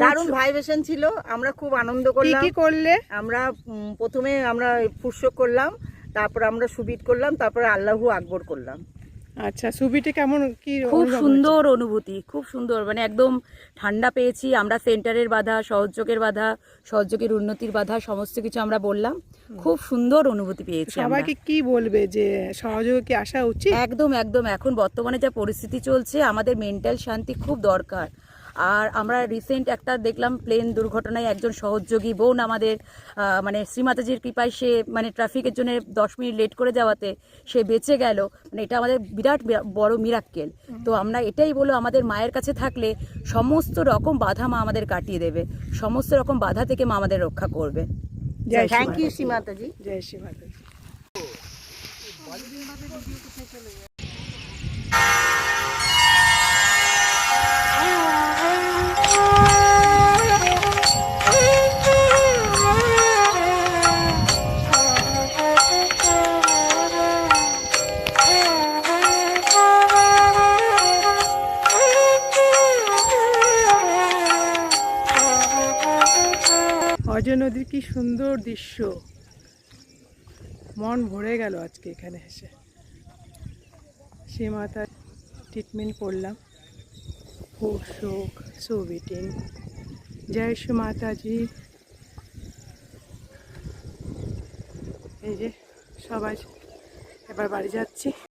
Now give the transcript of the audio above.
দারুণ ভাইব্রেশন ছিল, আমরা খুব আনন্দ করলাম। কি করলে? আমরা প্রথমে আমরা ফুটশোক করলাম, তারপর আমরা সুবিট করলাম, তারপরে আল্লাহু আকবর করলাম। আচ্ছা, সুবিটে কেমন কি? খুব সুন্দর অনুভূতি, খুব সুন্দর, মানে একদম ঠান্ডা পেয়েছি আমরা। সেন্টারের বাধা, সহযোগের বাধা, সহযোগের উন্নতির বাধা, সমস্ত কিছু আমরা বললাম। খুব সুন্দর অনুভূতি পেয়েছি। সবাইকে কি বলবে যে সহযোগে কি আসা উচিত? একদম একদম, এখন বর্তমানে যা পরিস্থিতি চলছে আমাদের মেন্টাল শান্তি খুব দরকার। আর আমরা রিসেন্ট একটা দেখলাম প্লেন দুর্ঘটনায় একজন সহযোগী বোন আমাদের মানে শ্রীমাতাজির কৃপায় সে মানে ট্রাফিকের জন্য 10 মিনিট লেট করে যাওয়াতে সে বেঁচে গেল। মানে এটা আমাদের বিরাট বড় মিরাক্কেল। তো আমরা এটাই বলো, আমাদের মায়ের কাছে থাকলে সমস্ত রকম বাধা মা আমাদের কাটিয়ে দেবে, সমস্ত রকম বাধা থেকে মা আমাদের রক্ষা করবে। থ্যাংক ইউ শ্রী মাতাজি। জয় শ্রী মাতাজি। অজয় নদীর কি সুন্দর দৃশ্য, মন ভরে গেল আজকে এখানে এসে। শ্রী মাতার ট্রিটমেন্ট করলাম, ফুটশোক, সুবিটিং। জয় শ্রী মাতাজি। এই যে সবাই এবার বাড়ি যাচ্ছি।